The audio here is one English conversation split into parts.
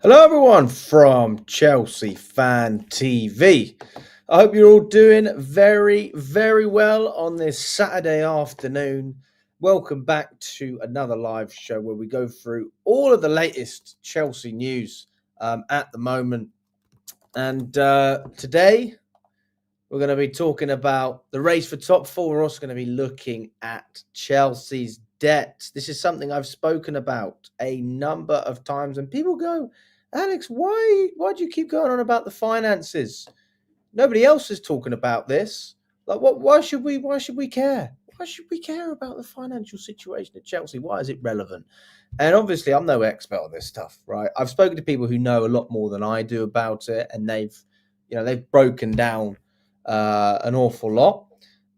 Hello, everyone from Chelsea Fan TV. I hope you're all doing very, very well on this Saturday afternoon. Welcome back to another live show where we go through all of the latest Chelsea news at the moment. And today we're going to be talking about the race for top four. We're also going to be looking at Chelsea's debt. This is something I've spoken about a number of times, and people go, Alex, why do you keep going on about the finances? Nobody else is talking about this. Like, what? Why should we care? Why should we care about the financial situation at Chelsea? Why is it relevant? And obviously, I'm no expert on this stuff, right? I've spoken to people who know a lot more than I do about it, and they've broken down an awful lot.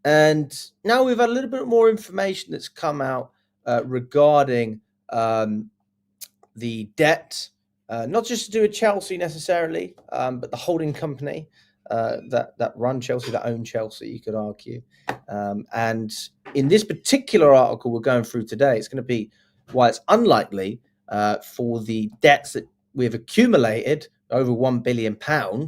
And now we've had a little bit more information that's come out regarding the debt, not just to do with Chelsea necessarily, but the holding company that run Chelsea, that own Chelsea, you could argue. And in this particular article we're going through today, it's going to be why it's unlikely for the debts that we've accumulated over £1 billion. I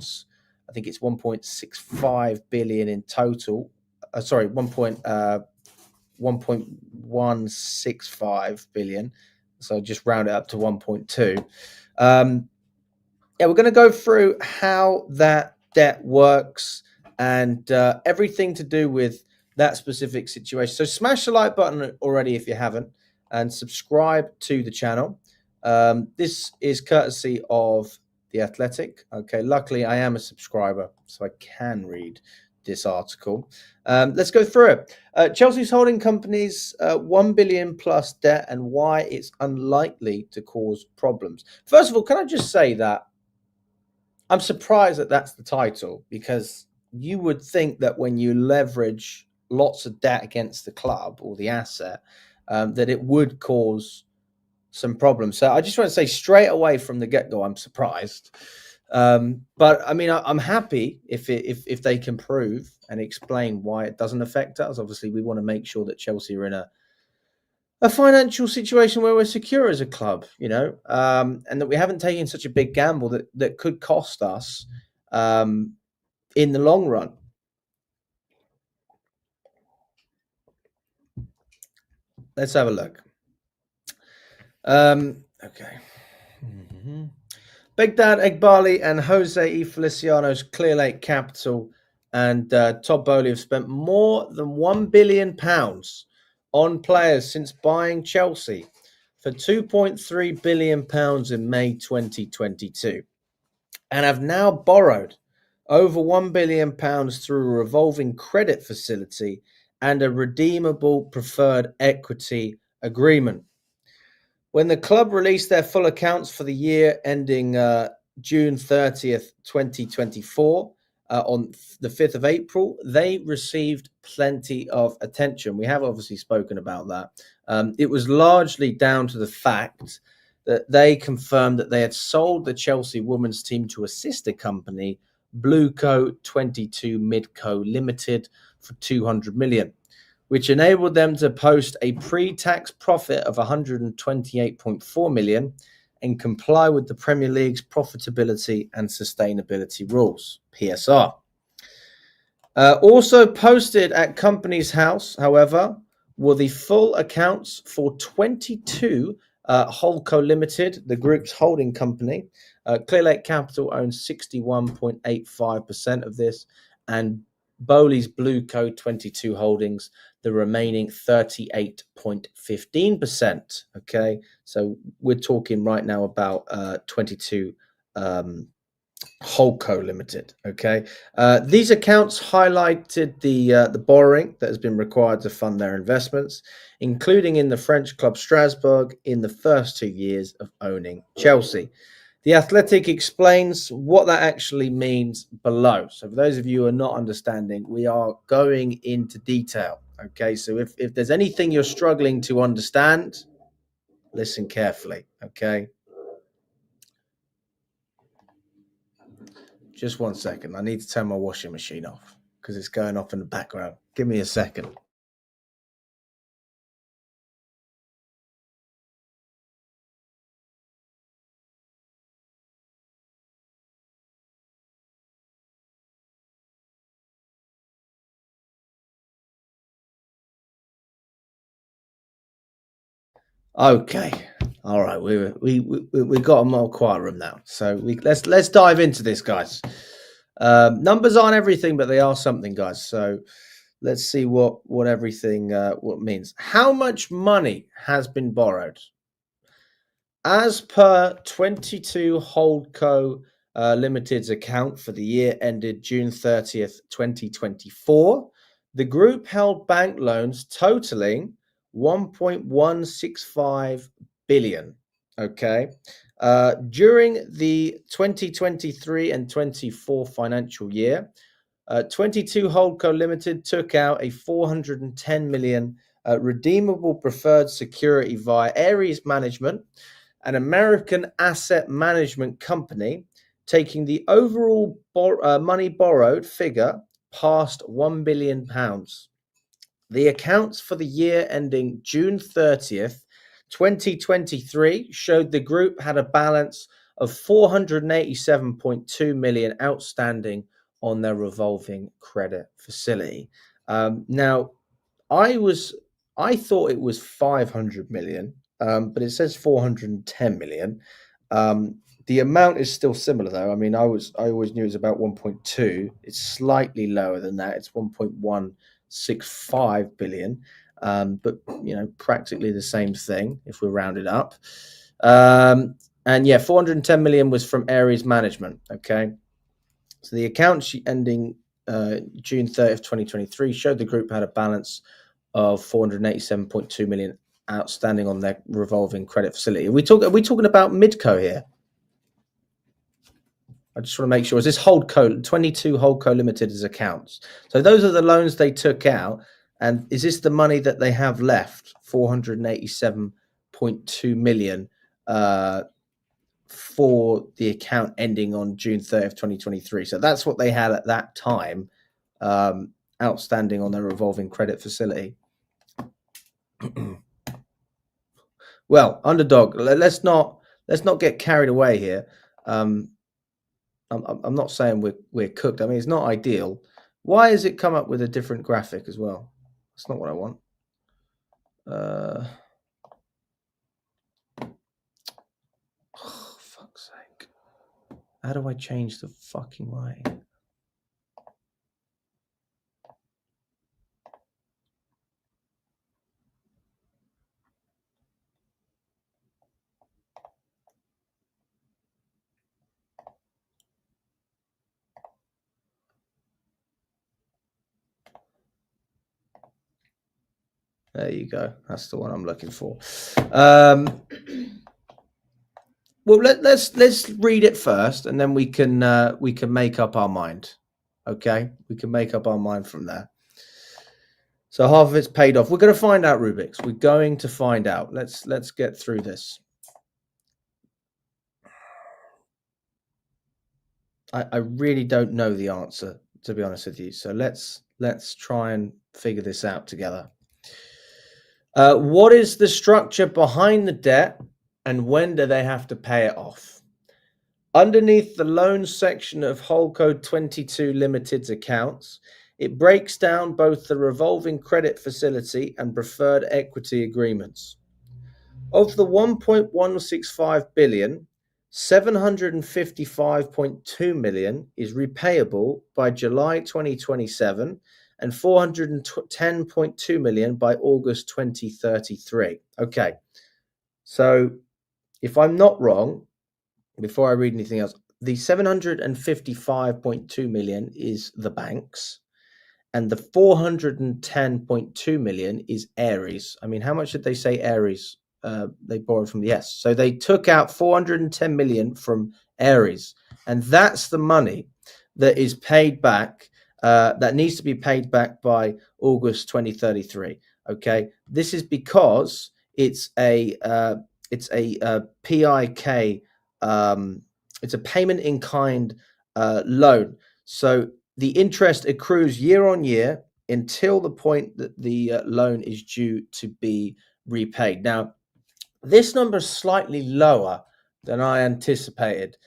think it's 1.65 billion in total. 1.165 billion. So just round it up to 1.2. We're going to go through how that debt works and everything to do with that specific situation. So smash the like button already if you haven't, and subscribe to the channel. This is courtesy of The Athletic. Okay, luckily I am a subscriber, so I can read this article. Let's go through it. Chelsea's holding company's 1 billion plus debt and why it's unlikely to cause problems. First of all, can I just say that I'm surprised that that's the title, because you would think that when you leverage lots of debt against the club or the asset, that it would cause some problems. So I just want to say straight away from the get-go, I'm surprised. But I mean, I'm happy if they can prove and explain why it doesn't affect us. Obviously, we want to make sure that Chelsea are in a financial situation where we're secure as a club, and that we haven't taken such a big gamble that could cost us in the long run. Let's have a look. Okay. Mm-hmm. Begdad Egbali and Jose E. Feliciano's Clearlake Capital and Todd Boehly have spent more than £1 billion on players since buying Chelsea for £2.3 billion in May 2022, and have now borrowed over £1 billion through a revolving credit facility and a redeemable preferred equity agreement. When the club released their full accounts for the year ending June 30th, 2024, on the 5th of April, they received plenty of attention. We have obviously spoken about that. It was largely down to the fact that they confirmed that they had sold the Chelsea women's team to a sister company, Blueco 22 Midco Limited, for 200 million. Which enabled them to post a pre-tax profit of 128.4 million and comply with the Premier League's profitability and sustainability rules, PSR. Also posted at Companies House, however, were the full accounts for 22 Holdco Limited, the group's holding company. Clearlake Capital owns 61.85% of this, and Bowley's Blueco 22 Holdings the remaining 38.15%. Okay, so we're talking right now about 22 Holdco Limited. Okay, these accounts highlighted the borrowing that has been required to fund their investments, including in the French club Strasbourg in the first 2 years of owning Chelsea. The Athletic explains what that actually means below. So for those of you who are not understanding, we are going into detail. Okay, so if there's anything you're struggling to understand, listen carefully. Okay. Just 1 second. I need to turn my washing machine off because it's going off in the background. Give me a second. Okay. All right. We got a more quiet room now. So let's dive into this, guys. Numbers aren't everything, but they are something, guys. So let's see what everything what means. How much money has been borrowed? As per 22 Holdco Limited's account for the year ended June 30th, 2024, the group held bank loans totaling 1.165 billion. Okay. During the 2023 and 24 financial year, 22 Holdco Limited took out a 410 million redeemable preferred security via Ares Management, an American asset management company, taking the overall money borrowed figure past £1 billion. The accounts for the year ending June 30th, 2023 showed the group had a balance of 487.2 million outstanding on their revolving credit facility. Now, I thought it was 500 million, but it says 410 million. The amount is still similar though. I mean, I always knew it was about 1.2. It's slightly lower than that. It's 1.165 billion. But practically the same thing if we round it up. And yeah, 410 million was from Ares Management. Okay. So the account sheet ending June 30th, 2023 showed the group had a balance of 487.2 million outstanding on their revolving credit facility. Are we talking about Midco here? I just want to make sure. Is this Holdco 22 Holdco Limited's accounts? So those are the loans they took out, and is this the money that they have left? 487.2 million for the account ending on June 30th, 2023. So that's what they had at that time outstanding on their revolving credit facility. Well, underdog, let's not get carried away here. I'm not saying we're cooked. I mean, it's not ideal. Why has it come up with a different graphic as well? That's not what I want. Oh, fuck's sake. How do I change the fucking lighting? There you go. That's the one I'm looking for. Well, let's read it first, and then we can make up our mind. Okay, we can make up our mind from there. So half of it's paid off. We're going to find out, Rubik's. We're going to find out. Let's get through this. I really don't know the answer, to be honest with you. So let's try and figure this out together. What is the structure behind the debt, and when do they have to pay it off? Underneath the loans section of Holdco 22 Limited's accounts, it breaks down both the revolving credit facility and preferred equity agreements. Of the 1.165 billion, 755.2 million is repayable by July 2027 and 410.2 million by August 2033. Okay, so if I'm not wrong, before I read anything else, the 755.2 million is the banks, and the 410.2 million is Ares. I mean, how much did they say Ares they borrowed from? Yes, so they took out 410 million from Ares, and that's the money that is paid back. That needs to be paid back by August 2033. Okay, this is because it's a PIK. It's a payment in kind loan. So the interest accrues year on year until the point that the loan is due to be repaid. Now, this number is slightly lower than I anticipated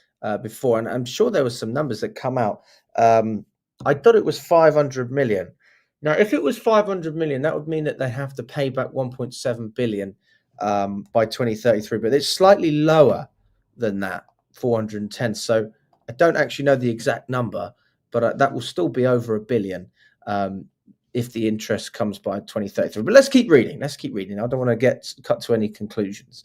before, and I'm sure there were some numbers that come out. I thought it was 500 million. Now, if it was 500 million, that would mean that they have to pay back 1.7 billion by 2033, but it's slightly lower than that, 410. So I don't actually know the exact number, but that will still be over a billion if the interest comes by 2033. But let's keep reading. I don't want to get cut to any conclusions.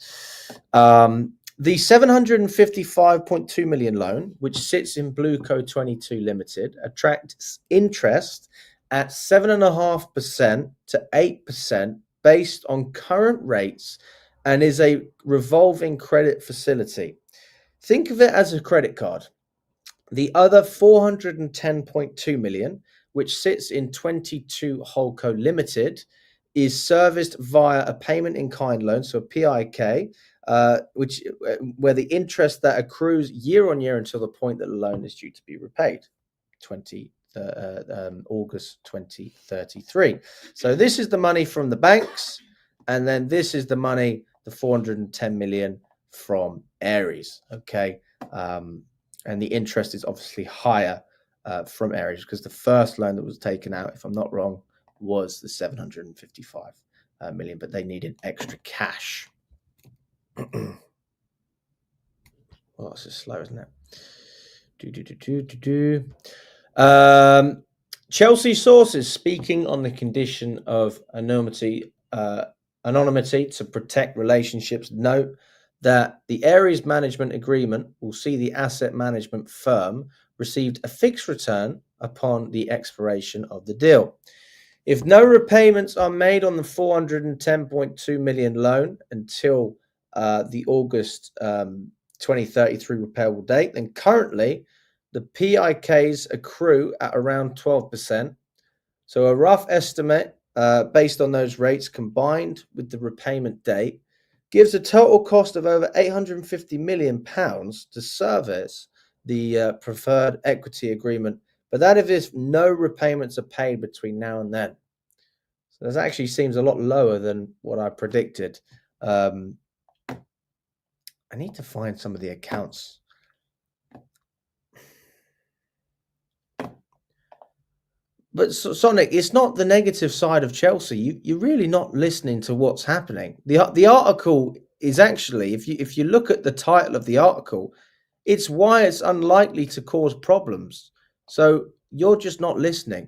The 755.2 million loan, which sits in Blueco 22 Limited, attracts interest at 7.5% to 8% based on current rates and is a revolving credit facility. Think of it as a credit card. The other 410.2 million, which sits in 22 Holdco Limited, is serviced via a payment in kind loan, so a PIK, where the interest that accrues year on year until the point that the loan is due to be repaid, August 2033. So this is the money from the banks, and then this is the money, the 410 million from Ares. Okay, and the interest is obviously higher from Ares because the first loan that was taken out, if I'm not wrong, was the 755 million, but they needed extra cash. Well, that's just slow, isn't it? Chelsea sources speaking on the condition of anonymity to protect relationships note that the Ares management agreement will see the asset management firm received a fixed return upon the expiration of the deal. If no repayments are made on the 410.2 million loan until the August 2033 repayable date, then currently the PIKs accrue at around 12%. So a rough estimate based on those rates combined with the repayment date gives a total cost of over £850 million to service the preferred equity agreement. But that if no repayments are paid between now and then. So this actually seems a lot lower than what I predicted. I need to find some of the accounts. But Sonic, it's not the negative side of Chelsea. You're really not listening to what's happening. The article is actually, if you look at the title of the article, it's why it's unlikely to cause problems. So you're just not listening.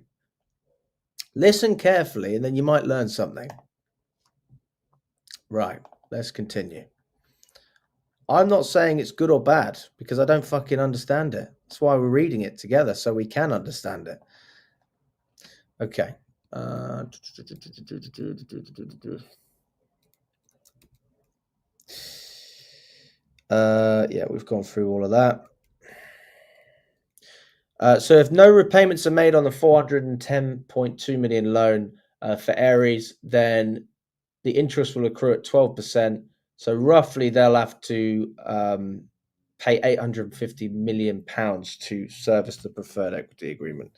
Listen carefully, and then you might learn something. Right, let's continue. I'm not saying it's good or bad because I don't fucking understand it. That's why we're reading it together, so we can understand it. Okay. Yeah, we've gone through all of that. So if no repayments are made on the 410.2 million loan for Ares, then the interest will accrue at 12%. So roughly they'll have to pay £850 million to service the preferred equity agreement.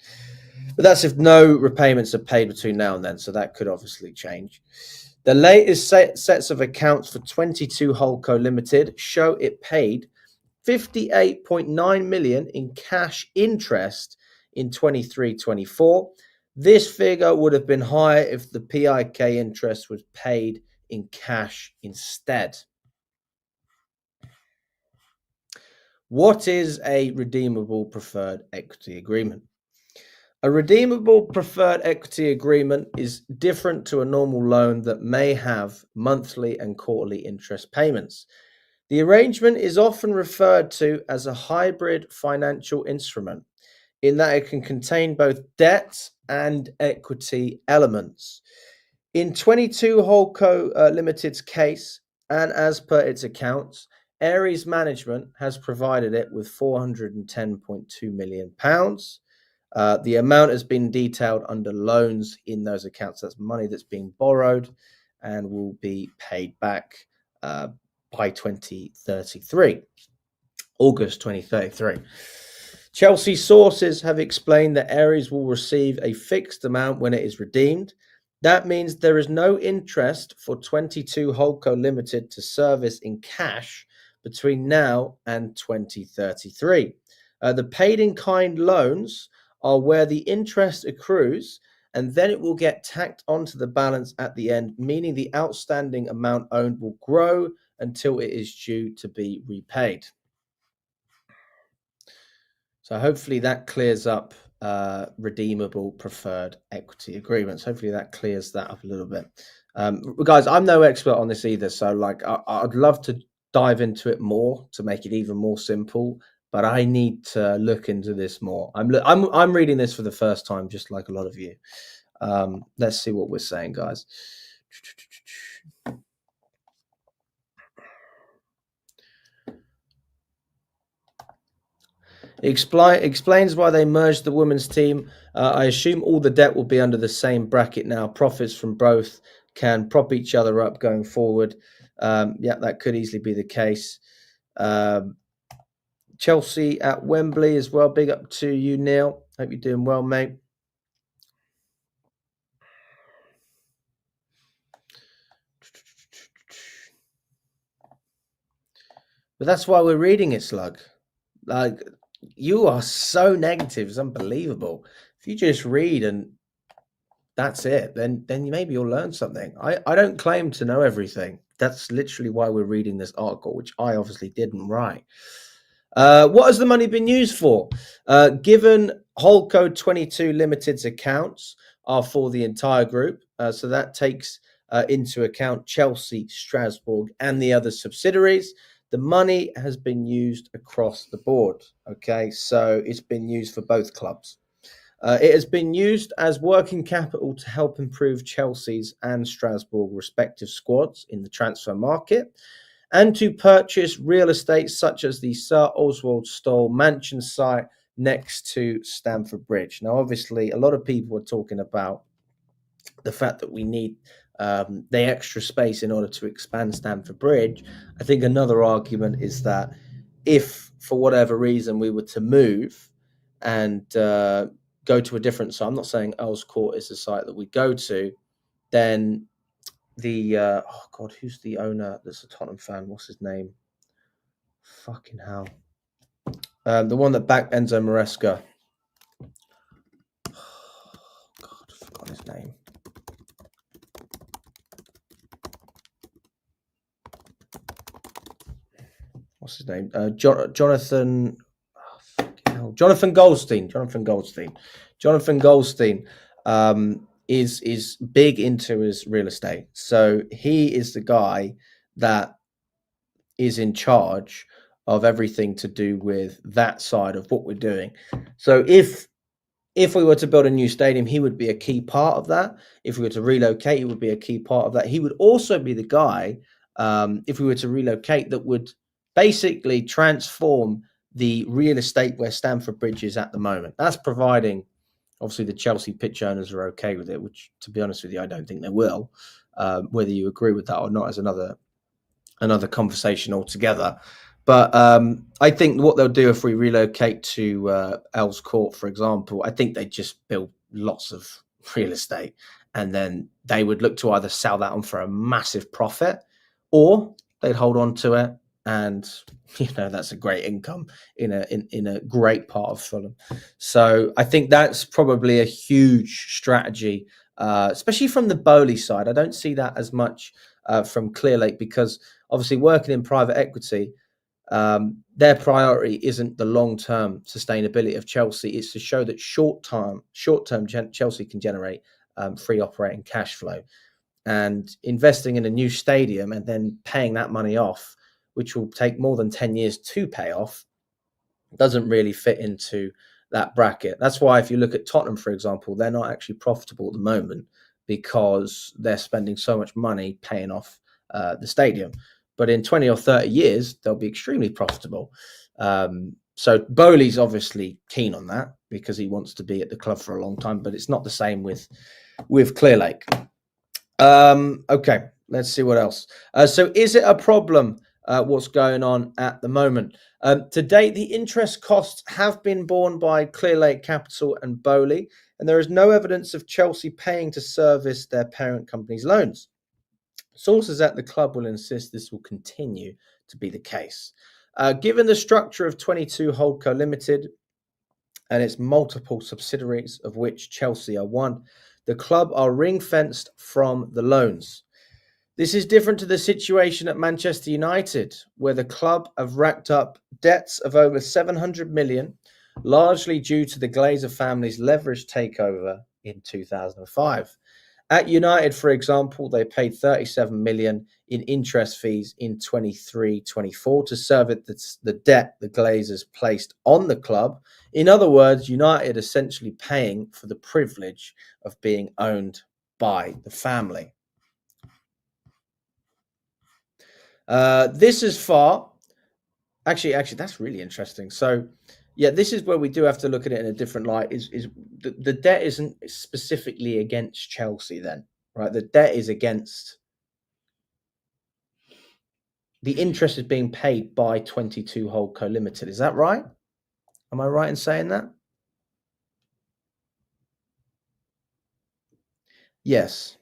But that's if no repayments are paid between now and then. So that could obviously change. The latest sets of accounts for 22 Holdco Limited show it paid 58.9 million in cash interest in 23-24. This figure would have been higher if the PIK interest was paid in cash instead. What is a redeemable preferred equity agreement? A redeemable preferred equity agreement is different to a normal loan that may have monthly and quarterly interest payments. The arrangement is often referred to as a hybrid financial instrument in that it can contain both debt and equity elements. In 22 Holdco Limited's case, and as per its accounts, Ares Management has provided it with £410.2 million. The amount has been detailed under loans in those accounts. That's money that's being borrowed and will be paid back by 2033, August 2033. Chelsea sources have explained that Ares will receive a fixed amount when it is redeemed. That means there is no interest for 22 Holdco Limited to service in cash between now and 2033. The paid in kind loans are where the interest accrues and then it will get tacked onto the balance at the end, meaning the outstanding amount owned will grow until it is due to be repaid. So hopefully that clears up redeemable preferred equity agreements. Hopefully that clears that up a little bit. Guys, I'm no expert on this either, so like I'd love to dive into it more to make it even more simple, but I need to look into this more. I'm reading this for the first time, just like a lot of you. Let's see what we're saying, guys. Explains why they merged the women's team. I assume all the debt will be under the same bracket now. Profits from both can prop each other up going forward. Yeah, that could easily be the case. Chelsea at Wembley as well. Big up to you, Neil. Hope you're doing well, mate. But that's why we're reading it, Slug. Like, you are so negative. It's unbelievable. If you just read and that's it, then maybe you'll learn something. I don't claim to know everything. That's literally why we're reading this article, which I obviously didn't write. What has the money been used for? Given Holdco 22 Limited's accounts are for the entire group, so that takes into account Chelsea, Strasbourg, and the other subsidiaries. The money has been used across the board. Okay, so it's been used for both clubs. It has been used as working capital to help improve Chelsea's and Strasbourg respective squads in the transfer market, and to purchase real estate such as the Sir Oswald Stoll mansion site next to Stamford Bridge. Now, obviously, a lot of people are talking about the fact that we need the extra space in order to expand Stamford Bridge. I think another argument is that if, for whatever reason, we were to move and go to a different site, I'm not saying Earls Court is the site that we go to, then the oh god, who's the owner that's a Tottenham fan? What's his name? Fucking hell. The one that backed Enzo Maresca. Oh, god, I forgot his name. What's his name? Jonathan. Oh, fucking hell. Jonathan Goldstein. Jonathan Goldstein is big into his real estate. So he is the guy that is in charge of everything to do with that side of what we're doing. So if we were to build a new stadium, he would be a key part of that. If we were to relocate, he would be a key part of that. He would also be the guy, if we were to relocate, that would basically transform the real estate where Stamford Bridge is at the moment. That's providing, obviously, the Chelsea pitch owners are okay with it, which, to be honest with you, I don't think they will. Whether you agree with that or not is another conversation altogether. But I think what they'll do if we relocate to Earls Court, for example, I think they just build lots of real estate, and then they would look to either sell that on for a massive profit, or they'd hold on to it, and that's a great income in a great part of Fulham. So I think that's probably a huge strategy, especially from the Bowley side. I don't see that as much from Clearlake, because obviously working in private equity, their priority isn't the long-term sustainability of Chelsea. It's to show that short-term Chelsea can generate free operating cash flow, and investing in a new stadium and then paying that money off, which will take more than 10 years to pay off, doesn't really fit into that bracket. That's why if you look at Tottenham, for example, they're not actually profitable at the moment because they're spending so much money paying off the stadium. But in 20 or 30 years, they'll be extremely profitable. So Bowley's obviously keen on that because he wants to be at the club for a long time, but it's not the same with Clearlake. Okay, let's see what else. So is it a problem what's going on at the moment? To date, the interest costs have been borne by Clearlake Capital and Bowley, and there is no evidence of Chelsea paying to service their parent company's loans. Sources at the club will insist this will continue to be the case. Given the structure of 22 Holdco Limited and its multiple subsidiaries, of which Chelsea are one, the club are ring-fenced from the loans. This is different to the situation at Manchester United, where the club have racked up debts of over 700 million, largely due to the Glazer family's leverage takeover in 2005. At United, for example, they paid 37 million in interest fees in 23-24 to service the debt the Glazers placed on the club. In other words, United essentially paying for the privilege of being owned by the family. This is far. Actually, that's really interesting. So, yeah, this is where we do have to look at it in a different light. Is the debt isn't specifically against Chelsea then, right? The debt is against the interest is being paid by 22 Holdco Limited. Is that right? Am I right in saying that? Yes,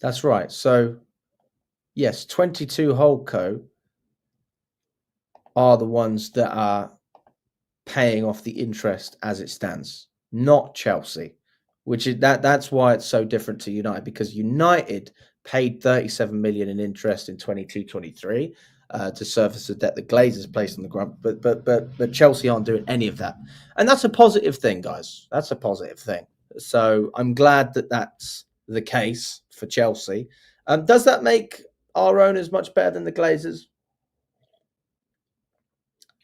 that's right. So, yes, 22 Holdco are the ones that are paying off the interest as it stands, not Chelsea, which is that's why it's so different to United, because United paid 37 million in interest in 22-23 to service the debt the Glazers placed on the ground, but Chelsea aren't doing any of that, and that's a positive thing, guys. That's a positive thing. So I'm glad that that's the case for Chelsea. Does that make our owners much better than the Glazers?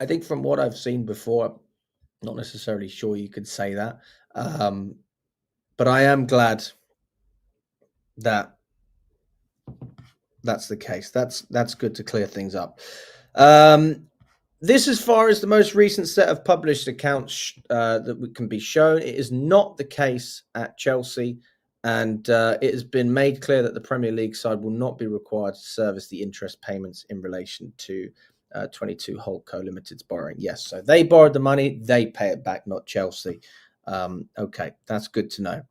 I think from what I've seen before, not necessarily sure you could say that, um, but I am glad that that's the case. That's good to clear things up. Um, this, as far as the most recent set of published accounts that can be shown, it is not the case at Chelsea, and it has been made clear that the Premier League side will not be required to service the interest payments in relation to 22 Holdco Limited's borrowing. Yes, so they borrowed the money, they pay it back, not Chelsea. Okay, that's good to know.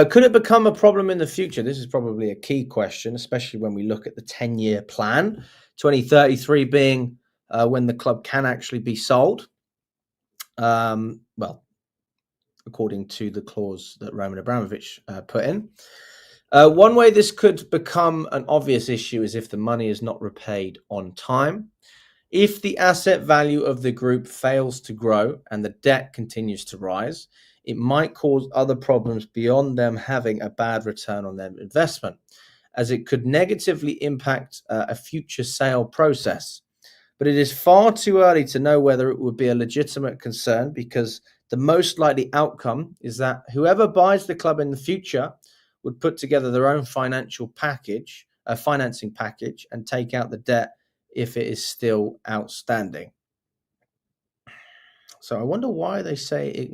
Could it become a problem in the future? This is probably a key question, especially when we look at the 10-year plan, 2033 being when the club can actually be sold. Well, according to the clause that Roman Abramovich put in. One way this could become an obvious issue is if the money is not repaid on time. If the asset value of the group fails to grow and the debt continues to rise, it might cause other problems beyond them having a bad return on their investment, as it could negatively impact a future sale process. But it is far too early to know whether it would be a legitimate concern, because the most likely outcome is that whoever buys the club in the future would put together their own financing package, and take out the debt if it is still outstanding. So I wonder why they say it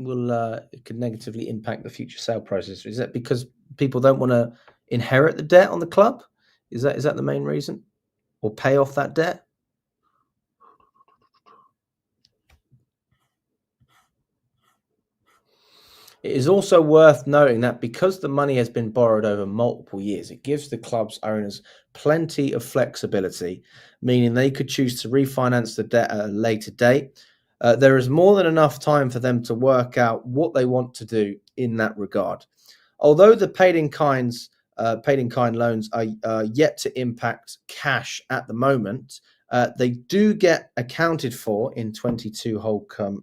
could negatively impact the future sale process. Is that because people don't want to inherit the debt on the club? Is that the main reason, or pay off that debt? It is also worth noting that because the money has been borrowed over multiple years, it gives the club's owners plenty of flexibility, meaning they could choose to refinance the debt at a later date. There is more than enough time for them to work out what they want to do in that regard. Although the paid-in-kind loans are yet to impact cash at the moment, they do get accounted for in 22 Holdco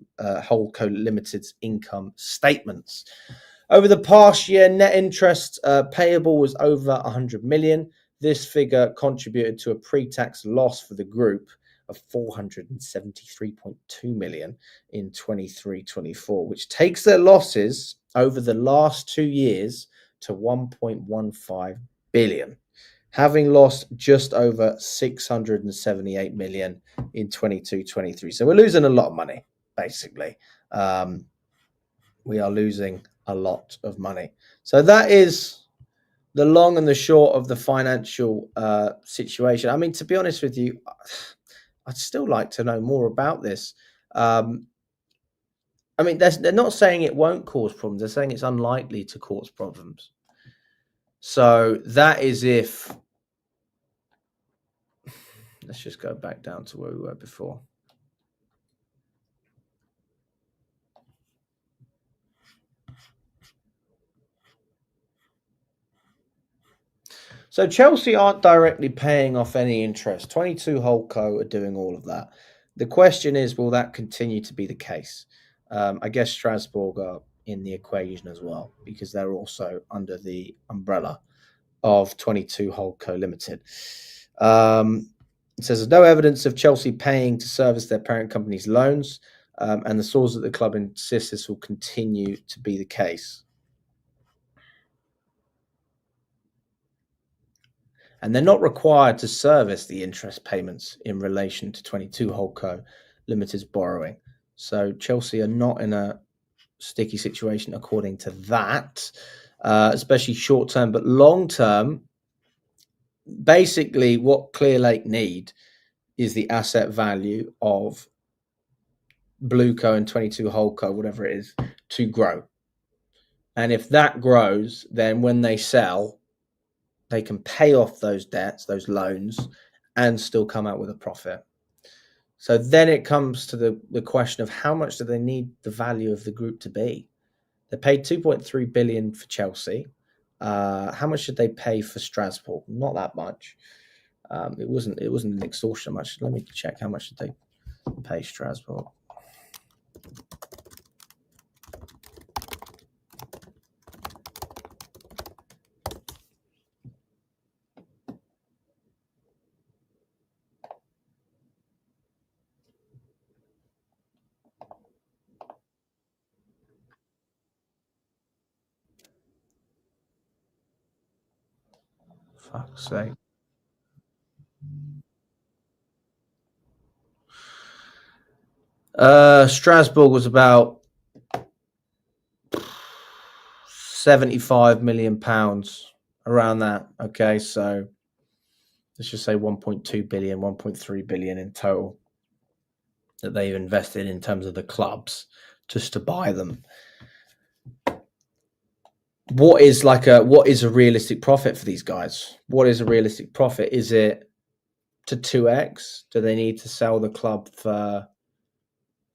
Limited's income statements. Over the past year, net interest payable was over 100 million. This figure contributed to a pre-tax loss for the group of 473.2 million in 23-24, which takes their losses over the last 2 years to 1.15 billion, having lost just over 678 million in 22-23. So we're losing a lot of money, basically. We are losing a lot of money. So that is the long and the short of the financial situation. I mean, to be honest with you, I'd still like to know more about this. I mean, they're not saying it won't cause problems. They're saying it's unlikely to cause problems. So that is if... Let's just go back down to where we were before. So Chelsea aren't directly paying off any interest. 22 Holdco are doing all of that. The question is, will that continue to be the case? I guess Strasbourg are in the equation as well because they're also under the umbrella of 22 Holdco Limited. It says there's no evidence of Chelsea paying to service their parent company's loans, and the source at the club insists this will continue to be the case. And they're not required to service the interest payments in relation to 22 Holdco Limited's borrowing. So Chelsea are not in a sticky situation according to that, especially short term, but long term. Basically, what Clearlake need is the asset value of Blueco and 22 Holdco, whatever it is, to grow. And if that grows, then when they sell, they can pay off those debts, those loans, and still come out with a profit. So then it comes to the question of how much do they need the value of the group to be? They paid 2.3 billion for Chelsea. How much did they pay for Strasbourg? Not that much. It wasn't an extortion much. Let me check how much did they pay Strasbourg. Fuck's sake. Strasbourg was about £75 million, around that. Okay, so let's just say 1.2 billion, 1.3 billion in total that they've invested in terms of the clubs just to buy them. What is a realistic profit for these guys? What is a realistic profit? Is it to 2x? Do they need to sell the club for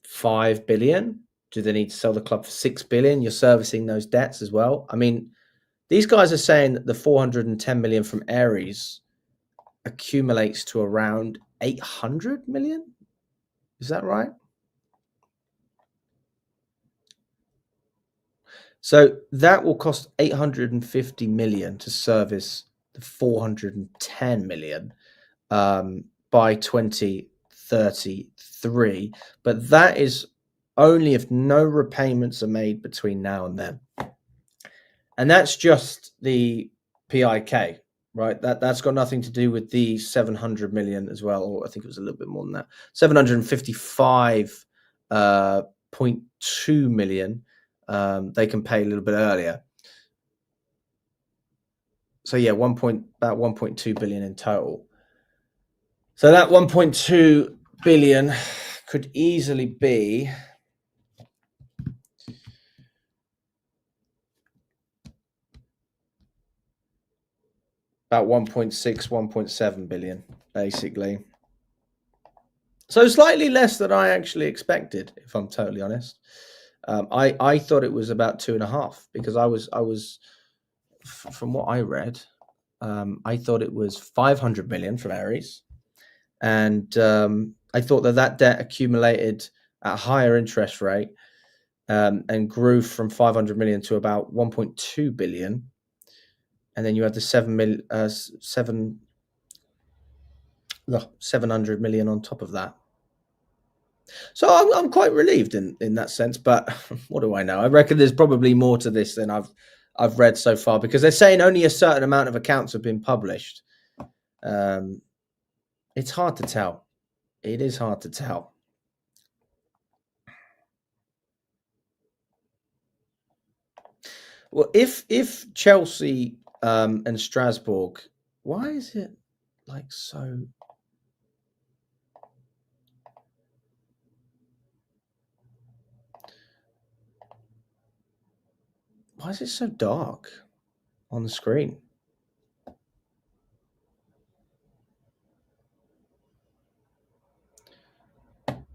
5 billion? Do they need to sell the club for 6 billion? You're servicing those debts as well. I mean, these guys are saying that the 410 million from Aries accumulates to around 800 million. Is that right? So that will cost 850 million to service the 410 million by 2033. But that is only if no repayments are made between now and then. And that's just the PIK, right? That's got nothing to do with the 700 million as well, or I think it was a little bit more than that. 755.2 million. They can pay a little bit earlier. So yeah, about 1.2 billion in total. So that 1.2 billion could easily be about 1.6, 1.7 billion, basically. So slightly less than I actually expected, if I'm totally honest. I thought it was about 2.5 because I was from what I read, I thought it was 500 million from Aries, and I thought that debt accumulated at a higher interest rate and grew from 500 million to about 1.2 billion, and then you had the 700 million on top of that. So I'm quite relieved in that sense, but what do I know? I reckon there's probably more to this than I've read so far because they're saying only a certain amount of accounts have been published. It's hard to tell. It is hard to tell. Well, if Chelsea and Strasbourg, why is it like so? Why is it so dark on the screen?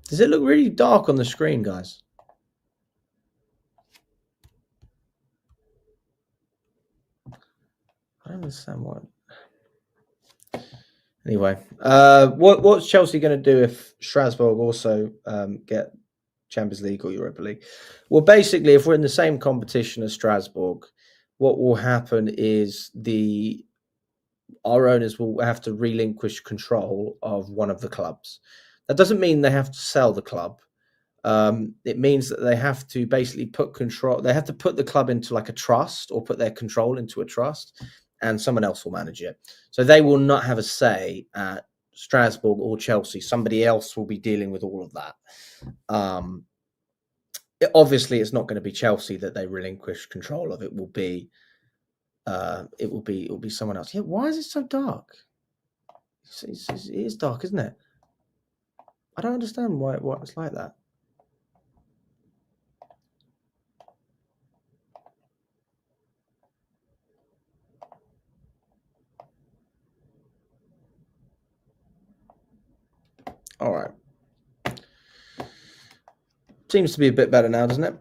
Does it look really dark on the screen, guys? I don't understand what. Anyway, what's Chelsea going to do if Strasbourg also get Champions League or Europa League? Well, basically, if we're in the same competition as Strasbourg, what will happen is our owners will have to relinquish control of one of the clubs. That doesn't mean they have to sell the club. It means that they have to basically put control. They have to put the club into like a trust or put their control into a trust, and someone else will manage it. So they will not have a say at Strasbourg or Chelsea. Somebody else will be dealing with all of that. Obviously, it's not going to be Chelsea that they relinquish control of. It will be someone else. Yeah, why is it so dark? It is dark, isn't it? I don't understand why it's like that. All right. Seems to be a bit better now, doesn't it?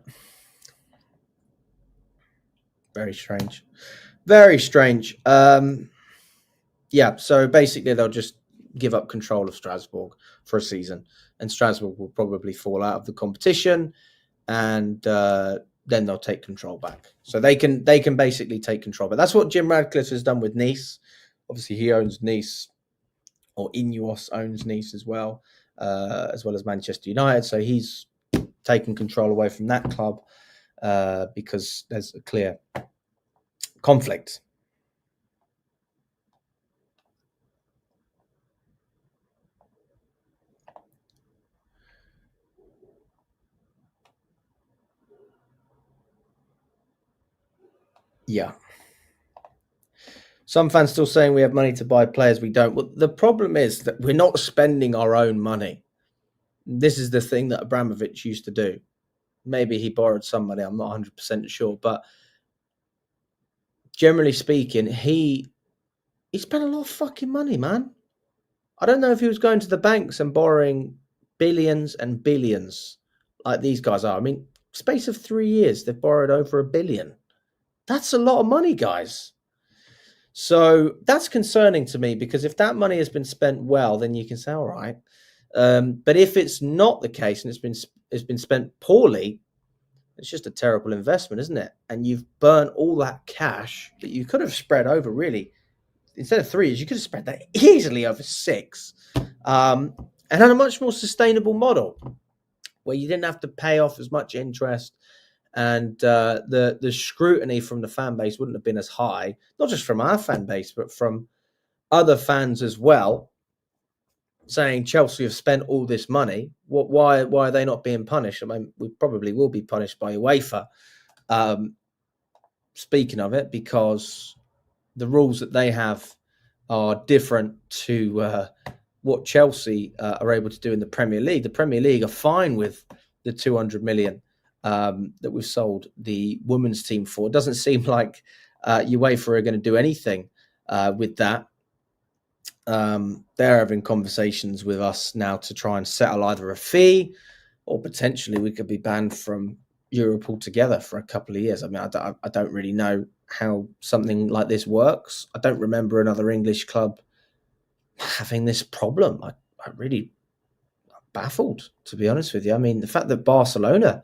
Very strange. Very strange. Yeah, so basically they'll just give up control of Strasbourg for a season, and Strasbourg will probably fall out of the competition, and then they'll take control back. So they can basically take control. But that's what Jim Radcliffe has done with Nice. Obviously, he owns Nice, or Ineos owns Nice as well as Manchester United. So he's taken control away from that club because there's a clear conflict. Yeah. Some fans still saying we have money to buy players. We don't. Well, the problem is that we're not spending our own money. This is the thing that Abramovich used to do. Maybe he borrowed some money. I'm not 100% sure. But generally speaking, he spent a lot of fucking money, man. I don't know if he was going to the banks and borrowing billions and billions like these guys are. I mean, space of 3 years, they've borrowed over $1 billion. That's a lot of money, guys. So that's concerning to me, because if that money has been spent well, then you can say, all right. But if it's not the case and it's been spent poorly, it's just a terrible investment, isn't it? And you've burnt all that cash that you could have spread over, really. Instead of 3 years, you could have spread that easily over 6, and had a much more sustainable model where you didn't have to pay off as much interest, and the scrutiny from the fan base wouldn't have been as high, not just from our fan base, but from other fans as well, saying Chelsea have spent all this money. Why are they not being punished? I mean, we probably will be punished by UEFA. Speaking of it, because the rules that they have are different to what Chelsea are able to do in the Premier League. The Premier League are fine with the 200 million that we've sold the women's team for. It doesn't seem like UEFA are going to do anything with that. They're having conversations with us now to try and settle either a fee, or potentially we could be banned from Europe altogether for a couple of years. I mean, I don't really know how something like this works. I don't remember another English club having this problem. I really baffled, to be honest with you. I mean, the fact that Barcelona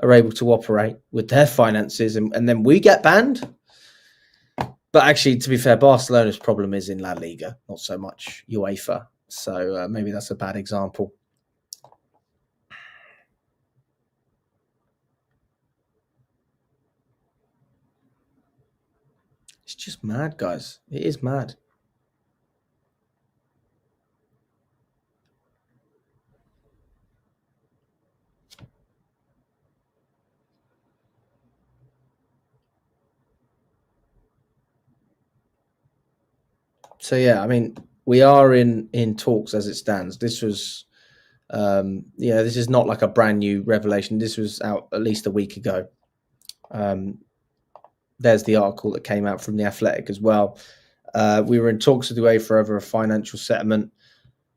are able to operate with their finances and then we get banned. But actually, to be fair, Barcelona's problem is in La Liga, not so much UEFA. So maybe that's a bad example. It's just mad, guys. It is mad. So yeah, I mean, we are in talks as it stands. This was, this is not like a brand new revelation. This was out at least a week ago. There's the article that came out from The Athletic as well. We were in talks with UEFA over a financial settlement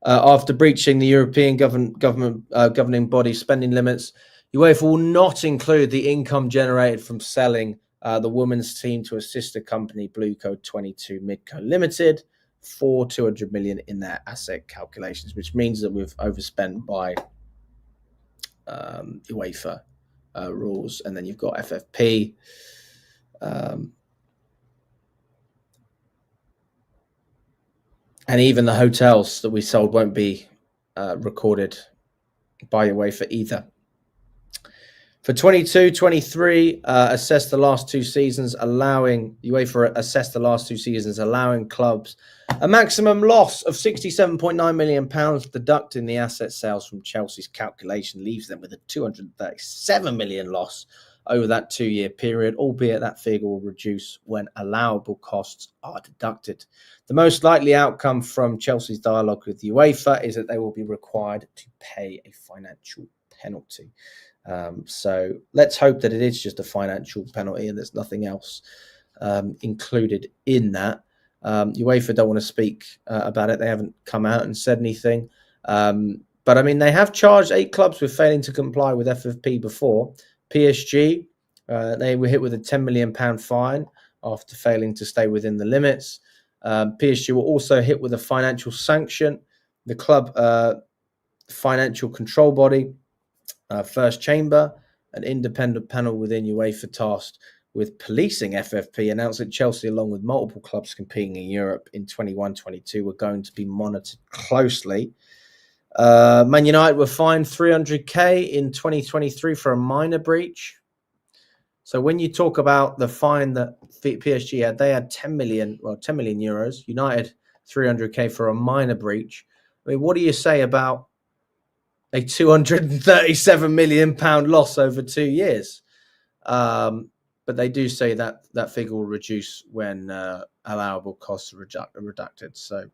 after breaching the European governing body spending limits. UEFA will not include the income generated from selling the women's team to a sister company, Blue Code 22 Midco Limited, for 200 million in their asset calculations, which means that we've overspent by UEFA rules. And then you've got FFP. And even the hotels that we sold won't be recorded by UEFA either. For 22-23, assess the last two seasons, allowing UEFA assessed the last two seasons, allowing clubs a maximum loss of £67.9 million, deducting the asset sales from Chelsea's calculation, leaves them with a £237 million loss over that 2-year period, albeit that figure will reduce when allowable costs are deducted. The most likely outcome from Chelsea's dialogue with UEFA is that they will be required to pay a financial penalty. So let's hope that it is just a financial penalty and there's nothing else included in that. UEFA don't want to speak about it. They haven't come out and said anything. But I mean, they have charged 8 clubs with failing to comply with FFP before. PSG, they were hit with a £10 million fine after failing to stay within the limits. PSG were also hit with a financial sanction. The club financial control body, First Chamber, an independent panel within UEFA tasked with policing FFP, announced that Chelsea, along with multiple clubs competing in Europe in 21-22, were going to be monitored closely. Man United were fined 300k in 2023 for a minor breach. So when you talk about the fine that PSG had, they had 10 million euros. United 300k for a minor breach. I mean, what do you say about a £237 million loss over 2 years? But they do say that that figure will reduce when allowable costs are reducted. So,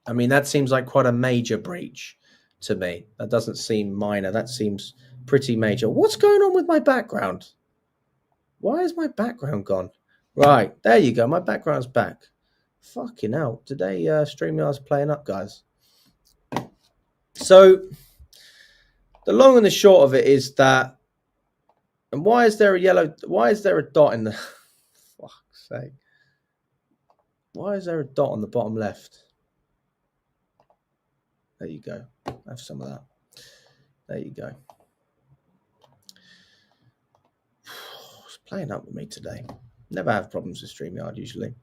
I mean, that seems like quite a major breach to me. That doesn't seem minor. That seems pretty major. What's going on with my background? Why is my background gone? Right, there you go. My background's back. Fucking hell. Today, StreamYard's playing up, guys. So, the long and the short of it is that, and why is there a dot in the, fuck's sake. Why is there a dot on the bottom left? There you go. Have some of that. There you go. It's playing up with me today. Never have problems with StreamYard usually.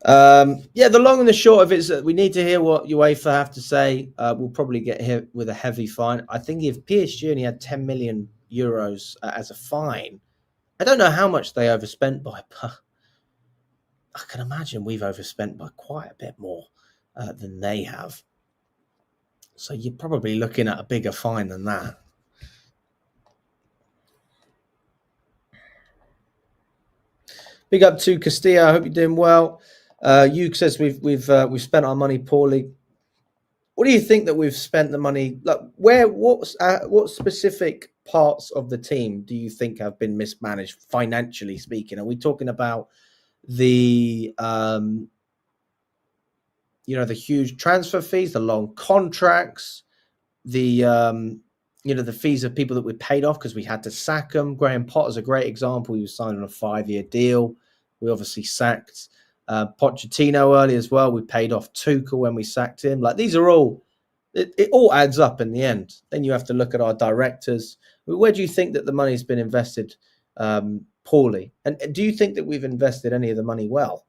The long and the short of it is that we need to hear what UEFA have to say. We'll probably get hit with a heavy fine. I think if PSG only had 10 million euros as a fine, I don't know how much they overspent by, but I can imagine we've overspent by quite a bit more than they have. So you're probably looking at a bigger fine than that. Big up to Castillo. I hope you're doing well. Hugh says we've spent our money poorly. What do you think that we've spent the money? Like, what specific parts of the team do you think have been mismanaged financially speaking? Are we talking about the the huge transfer fees, the long contracts, the the fees of people that we paid off because we had to sack them? Graham Potter's a great example. He was signed on a 5-year deal. We obviously sacked Pochettino early as well. We paid off Tuchel when we sacked him. Like, these are all, it all adds up in the end. Then you have to look at our directors. Where do you think that the money's been invested poorly? And do you think that we've invested any of the money well?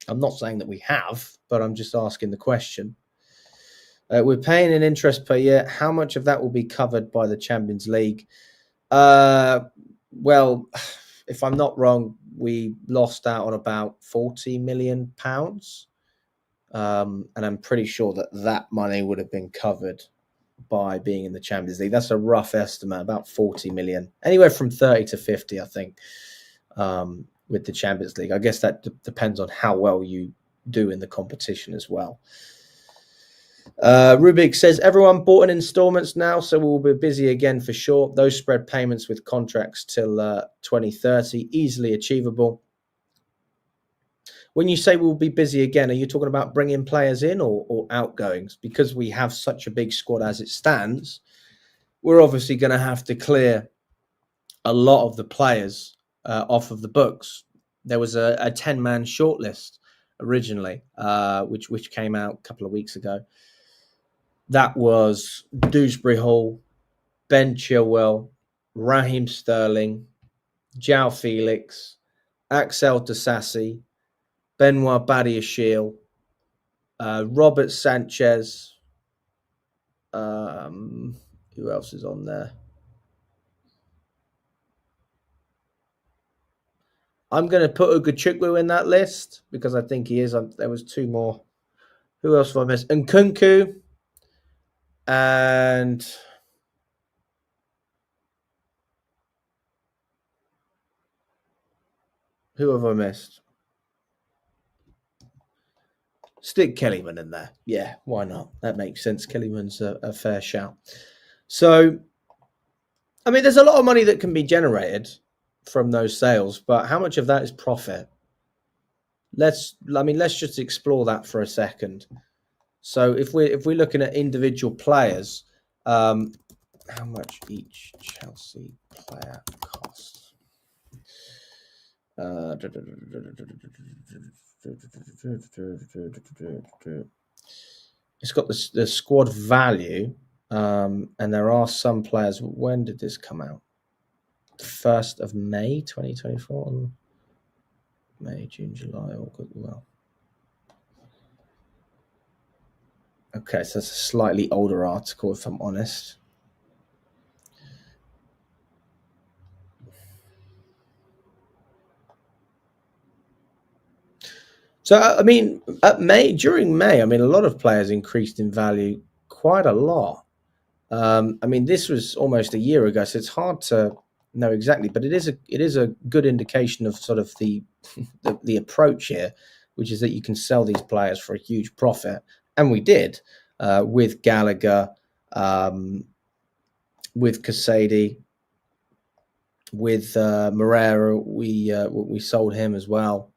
I'm not saying that we have, but I'm just asking the question. We're paying an interest per year. How much of that will be covered by the Champions League? Well, if I'm not wrong, we lost out on about £40 million. And I'm pretty sure that money would have been covered by being in the Champions League. That's a rough estimate, about 40 million, anywhere from 30 to 50, I think, with the Champions League. I guess that depends on how well you do in the competition as well. Rubik says, everyone bought in installments now, so we'll be busy again for sure. Those spread payments with contracts till 2030, easily achievable. When you say we'll be busy again, are you talking about bringing players in or outgoings? Because we have such a big squad as it stands, we're obviously going to have to clear a lot of the players off of the books. There was a 10-man shortlist originally, which came out a couple of weeks ago. That was Dewsbury Hall, Ben Chilwell, Raheem Sterling, João Felix, Axel Disasi, Benoit Badiashile, Robert Sanchez. Who else is on there? I'm going to put Ugochukwu in that list because I think he is. There was two more. Who else have I missed? Nkunku and who have I missed? Stick Kellyman in there. Yeah, why not? That makes sense. Kellyman's a fair shout. So, I mean, there's a lot of money that can be generated from those sales, but how much of that is profit? Let's just explore that for a second. So, if we're looking at individual players, how much each Chelsea player costs? It's got the squad value, and there are some players. When did this come out? 1st of May 2024. May, June, July, August. Well, okay, so it's a slightly older article, if I'm honest. So, I mean, during May, I mean, a lot of players increased in value quite a lot. I mean, this was almost a year ago, so it's hard to know exactly, but it is a good indication of sort of the the approach here, which is that you can sell these players for a huge profit, and we did with Gallagher, with Casady, with Moreira. We sold him as well.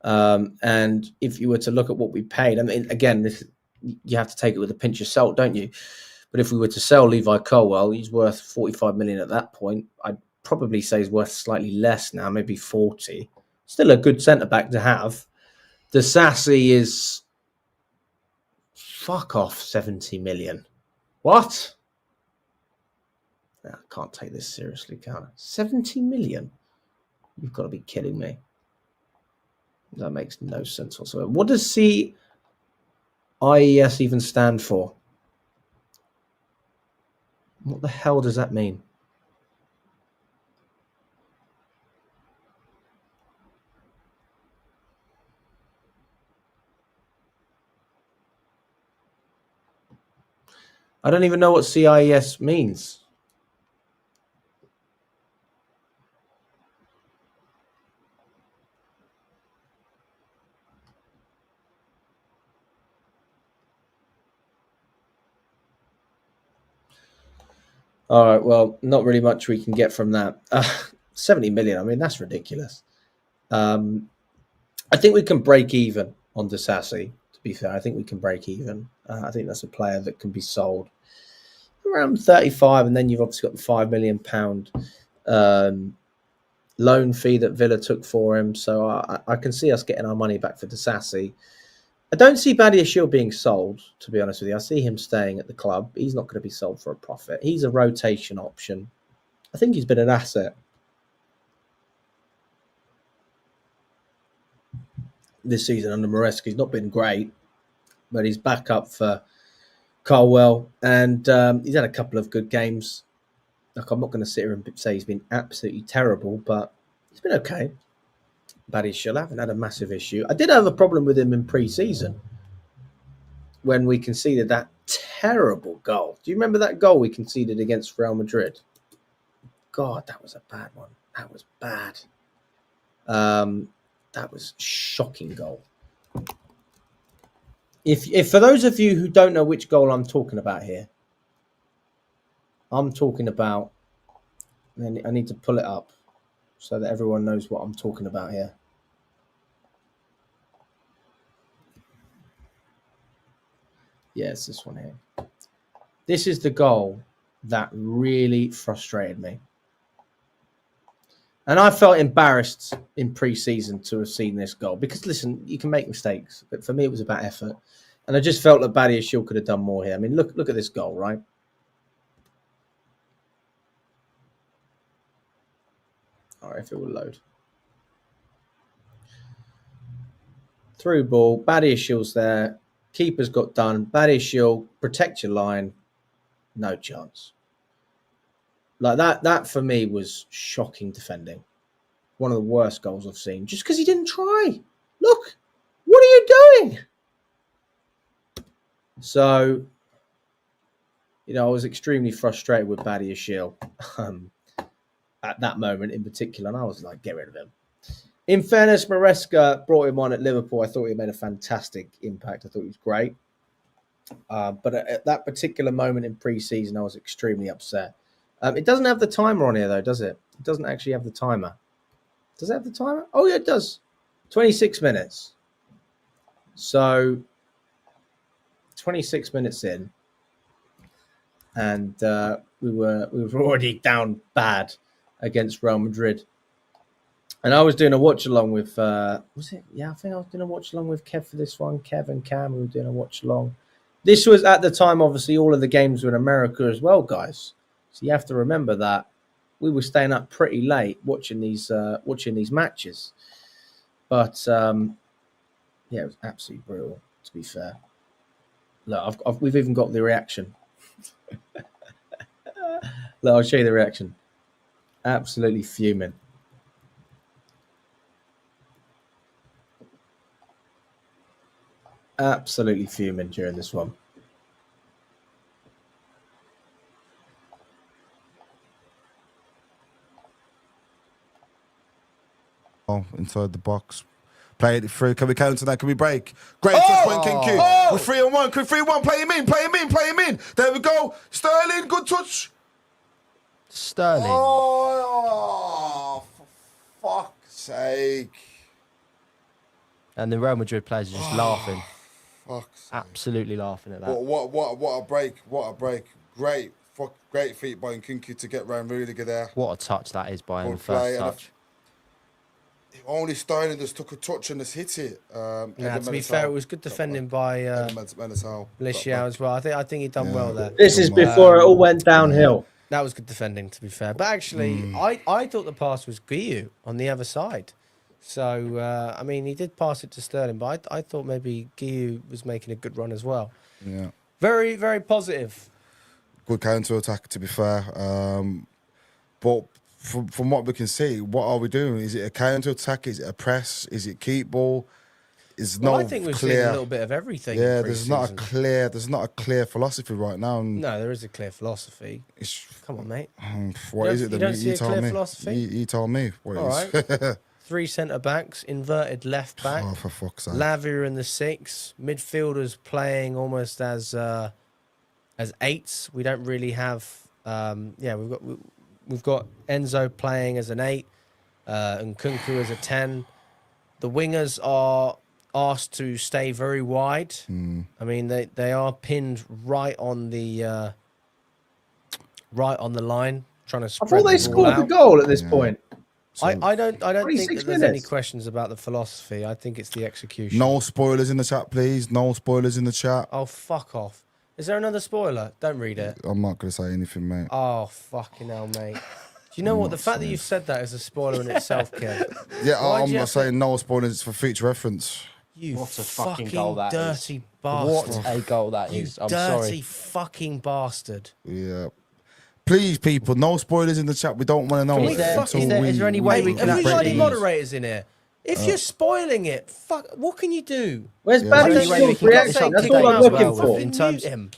And if you were to look at what we paid, I mean, again, this you have to take it with a pinch of salt, don't you? But if we were to sell Levi Colwell, he's worth 45 million at that point. I'd probably say he's worth slightly less now, maybe 40. Still a good centre back to have. Disasi is fuck off 70 million. What? I can't take this seriously, can I? 70 million? You've got to be kidding me. That makes no sense whatsoever. What does CIES even stand for? What the hell does that mean? I don't even know what CIES means. All right, well, not really much we can get from that. 70 million, I mean, that's ridiculous. I think we can break even on Disasi, to be fair. I think we can break even. I think that's a player that can be sold around 35, and then you've obviously got the £5 million loan fee that Villa took for him. So I can see us getting our money back for Disasi. I don't see Badiashile being sold, to be honest with you. I see him staying at the club. He's not going to be sold for a profit. He's a rotation option. I think he's been an asset this season under Maresca. He's not been great, but he's back up for Colwell, and he's had a couple of good games. Like, I'm not going to sit here and say he's been absolutely terrible, but he's been okay. Badiashile, I haven't had a massive issue. I did have a problem with him in pre-season when we conceded that terrible goal. Do you remember that goal we conceded against Real Madrid? God, that was a bad one. That was bad. That was a shocking goal. If for those of you who don't know which goal I'm talking about here, I'm talking about, I need to pull it up so that everyone knows what I'm talking about here. Yeah, it's this one here. This is the goal that really frustrated me. And I felt embarrassed in pre-season to have seen this goal because, listen, you can make mistakes, but for me, it was about effort. And I just felt that Badiashile could have done more here. I mean, look at this goal, right? All right, if it will load. Through ball, Badiashile's there. Keeper's got done. Badiashile, protect your line. No chance. Like that for me was shocking defending. One of the worst goals I've seen. Just because he didn't try. Look, what are you doing? So, I was extremely frustrated with Badiashile at that moment in particular. And I was like, get rid of him. In fairness, Maresca brought him on at Liverpool. I thought he made a fantastic impact. I thought he was great. But at that particular moment in pre-season, I was extremely upset. It doesn't have the timer on here, though, does it? It doesn't actually have the timer. Does it have the timer? Oh, yeah, it does. 26 minutes. So, 26 minutes in, and we were already down bad against Real Madrid. And I was doing a watch along with was it? Yeah, I think I was doing a watch along with Kev for this one. Kev and Cam, we were doing a watch along. This was at the time, obviously, all of the games were in America as well, guys. So you have to remember that we were staying up pretty late watching these matches. But yeah, it was absolutely brutal. To be fair, look, we've even got the reaction. Look, I'll show you the reaction. Absolutely fuming. Absolutely fuming during this one. Oh, inside the box. Play it through. Can we counter that? Can we break? Great touch point, King Q. We're 3-on-1. Quick 3-1. Play him in. There we go. Sterling, good touch. Sterling. Oh, for fuck's sake. And the Real Madrid players are just laughing. Fuck's sake. Absolutely laughing at that. What a break. What a break. Great feet by Nkunku to get round Rudiger there. What a touch that is by him, Good first play, touch. Only Sterling just took a touch and just hit it. To be fair, it was good defending by Milicia as well. I think he done well there. This is before it all went downhill. That was good defending, to be fair. But actually, I thought the pass was Guiu on the other side. So, I mean, he did pass it to Sterling, but I thought maybe Guiu was making a good run as well. Yeah. Very, very positive. Good counter-attack, to be fair. But from what we can see, what are we doing? Is it a counter-attack? Is it a press? Is it keep ball? I think we've seen a little bit of everything. Yeah, there's not a clear philosophy right now. No, there is a clear philosophy. Come on, mate. What is it? You don't see a clear philosophy? You told me. What All it is. right. 3 centre-backs, inverted left-back. Oh, for fuck's sake. Lavia in the 6. Midfielders playing almost as 8s. We don't really have... we've got Enzo playing as an 8 and Nkunku as a 10. The wingers are asked to stay very wide. I mean, they are pinned right on the line, trying to spread. I thought they scored the goal at this point. So I don't think that there's any minutes. questions about the philosophy. I think it's the execution. No spoilers in the chat, please. No spoilers in the chat. Oh, fuck off. Is there another spoiler? Don't read it. I'm not going to say anything, mate. Oh, fucking hell, mate. Do you know what? The fact that you've said that is a spoiler in itself, Kev. Yeah, I'm not saying no spoilers. It's for future reference. You What a fucking goal that dirty is. bastard. What a goal that is. I'm sorry. Dirty fucking bastard. Yeah. Please, people, no spoilers in the chat. We don't want to know. Is there any way we can Have we got any actually... moderators in here? If you're spoiling it, what can you do? Where's Yeah. Badiashile's reaction? That's all I'm looking for. In terms of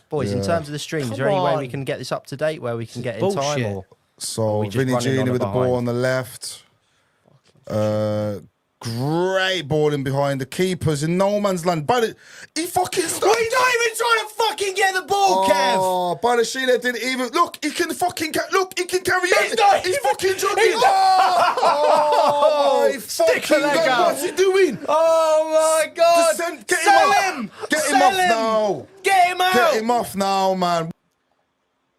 the stream, is there any way we can get this up to date where we can get in time? Or So, we just Vinny running on Jr. with the ball behind? on the left. Great ball in behind. The keeper's in no man's land. But he fucking stopped. We're not even trying to fucking get the ball, Kev. Oh, Badiashile didn't even look. He can fucking he can carry on. He's fucking jogging. Oh, my fucking God! What's he doing? Oh my God! Sell him! Get him off now. Get him out! Get him off now, man.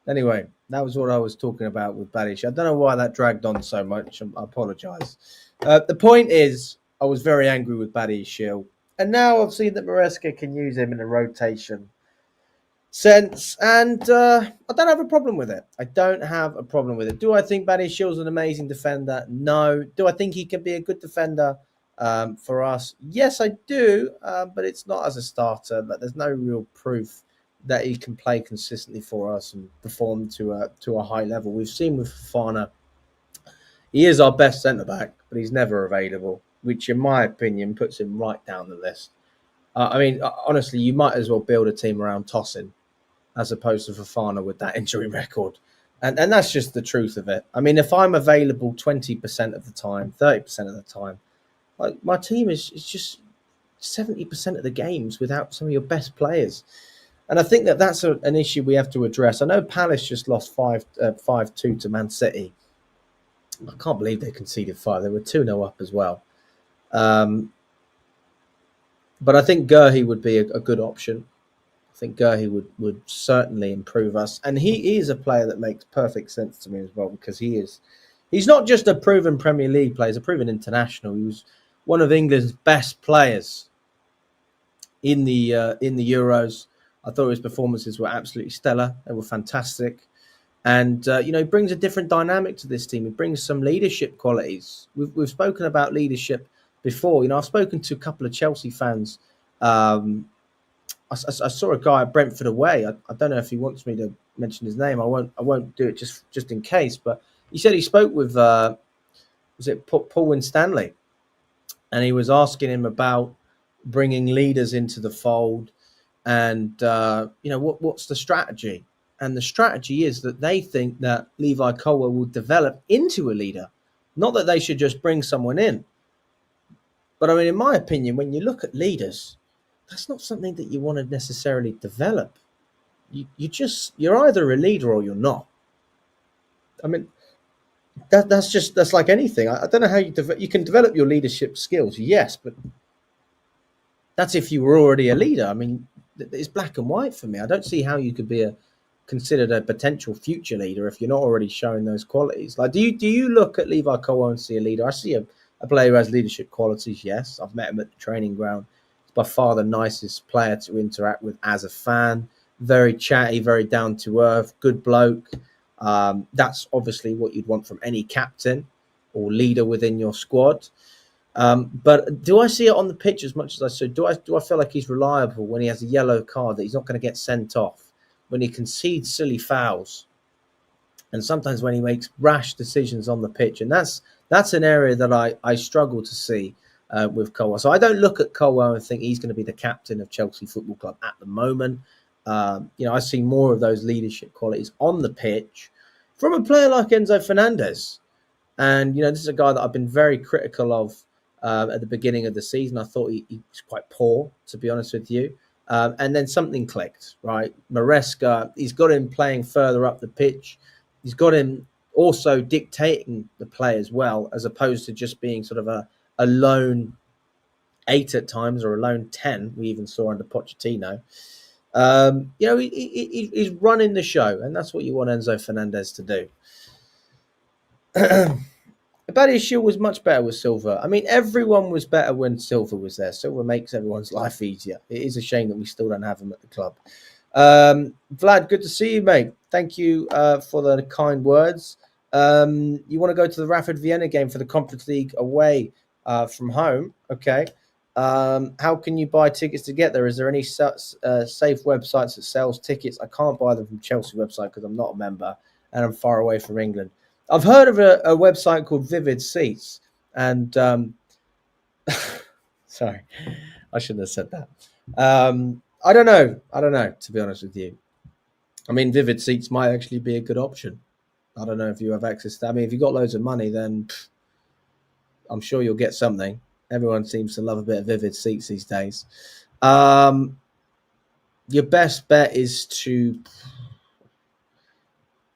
Anyway, That was what I was talking about with Badish. I don't know why that dragged on so much. I apologise. The point is, I was very angry with Badish, and now I've seen that Maresca can use him in a rotation sense, and I don't have a problem with it. I don't have a problem with it. Do I think Badish is an amazing defender? No. Do I think he can be a good defender for us? Yes, I do, but it's not as a starter. But there's no real proof that he can play consistently for us and perform to a high level. We've seen with Fofana, he is our best centre back, but he's never available, which, in my opinion, puts him right down the list. I mean, honestly, you might as well build a team around Tosin as opposed to Fofana with that injury record. And that's just the truth of it. I mean, if I'm available 20% of the time, 30% of the time, like my team is just 70% of the games without some of your best players. And I think that that's an issue we have to address. I know Palace just lost 5-2 to Man City. I can't believe they conceded 5. They were 2-0 up as well. But I think Gurhi would be a good option. I think Gurhi would certainly improve us. And he is a player that makes perfect sense to me as well, because he's not just a proven Premier League player, he's a proven international. He was one of England's best players in the Euros. I thought his performances were absolutely stellar. They were fantastic. And, he brings a different dynamic to this team. He brings some leadership qualities. We've spoken about leadership before. I've spoken to a couple of Chelsea fans. I saw a guy at Brentford away. I don't know if he wants me to mention his name. I won't do it just in case. But he said he spoke with, was it Paul Winstanley? And he was asking him about bringing leaders into the fold. And, what's the strategy? And the strategy is that they think that Levi Colwill will develop into a leader, not that they should just bring someone in. But I mean, in my opinion, when you look at leaders, that's not something that you want to necessarily develop. You're either a leader or you're not. I mean, that's like anything. I don't know how you can develop your leadership skills, yes, but that's if you were already a leader. I mean, it's black and white for me. I don't see how you could be considered a potential future leader if you're not already showing those qualities. Like, do you look at Levi Colwill and see a leader? I see a player who has leadership qualities. Yes, I've met him at the training ground. He's by far the nicest player to interact with as a fan. Very chatty, very down to earth, good bloke. That's obviously what you'd want from any captain or leader within your squad. But do I see it on the pitch as much as I should? Do I feel like he's reliable when he has a yellow card, that he's not going to get sent off, when he concedes silly fouls, and sometimes when he makes rash decisions on the pitch? And that's an area that I struggle to see with Colwill. So I don't look at Colwill and think he's going to be the captain of Chelsea Football Club at the moment. I see more of those leadership qualities on the pitch from a player like Enzo Fernandez. And, this is a guy that I've been very critical of at the beginning of the season. I thought he was quite poor, to be honest with you. And then something clicked, right? Maresca, he's got him playing further up the pitch. He's got him also dictating the play as well, as opposed to just being sort of a lone 8 at times, or a lone 10, we even saw under Pochettino. He's running the show, and that's what you want Enzo Fernandez to do. Badiashile was much better with Silva. I mean, everyone was better when Silva was there. Silva makes everyone's life easier. It is a shame that we still don't have him at the club. Vlad, good to see you, mate. Thank you for the kind words. You want to go to the Rapid Vienna game for the Conference League away from home? Okay. How can you buy tickets to get there? Is there any safe websites that sells tickets? I can't buy them from Chelsea website because I'm not a member and I'm far away from England. I've heard of a website called Vivid Seats, and sorry, I shouldn't have said that. I don't know, to be honest with you. I mean, Vivid Seats might actually be a good option. I don't know if you have access to that. I mean, if you've got loads of money, then I'm sure you'll get something. Everyone seems to love a bit of Vivid Seats these days. Your best bet is to...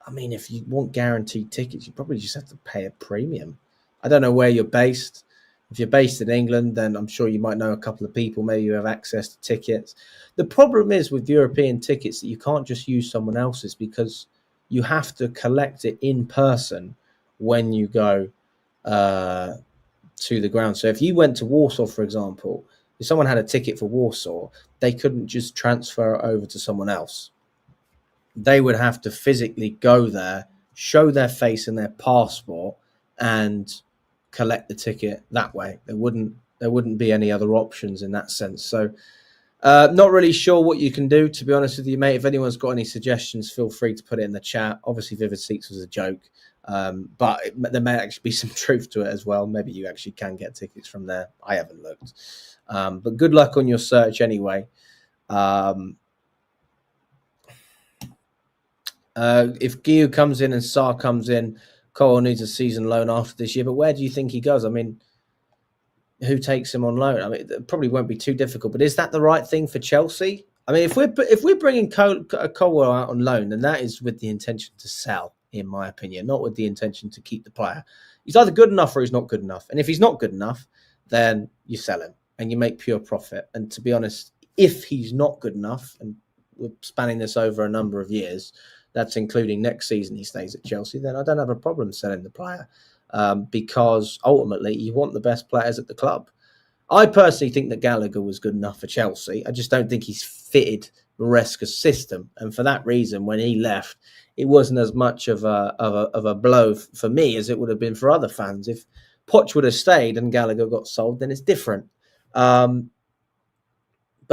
I mean, if you want guaranteed tickets, you probably just have to pay a premium. I don't know where you're based. If you're based in England, then I'm sure you might know a couple of people. Maybe you have access to tickets. The problem is with European tickets that you can't just use someone else's, because you have to collect it in person when you go to the ground. So if you went to Warsaw, for example, if someone had a ticket for Warsaw, they couldn't just transfer it over to someone else. They would have to physically go there, show their face and their passport, and collect the ticket that way. There wouldn't be any other options in that sense. So not really sure what you can do, to be honest with you, mate. If anyone's got any suggestions, feel free to put it in the chat. Obviously, Vivid Seats was a joke, but there may actually be some truth to it as well. Maybe you actually can get tickets from there. I haven't looked. But good luck on your search anyway. If Guiu comes in and Sarr comes in, Cole needs a season loan after this year. But where do you think he goes? I mean, who takes him on loan? I mean, it probably won't be too difficult. But is that the right thing for Chelsea? I mean, if we're bringing Colwell out on loan, then that is with the intention to sell, in my opinion, not with the intention to keep the player. He's either good enough or he's not good enough. And if he's not good enough, then you sell him and you make pure profit. And to be honest, if he's not good enough, and we're spanning this over a number of years, that's including next season he stays at Chelsea, then I don't have a problem selling the player because ultimately you want the best players at the club. I personally think that Gallagher was good enough for Chelsea. I just don't think he's fitted Maresca's system. And for that reason, when he left, it wasn't as much of a blow for me as it would have been for other fans. If Poch would have stayed and Gallagher got sold, then it's different. But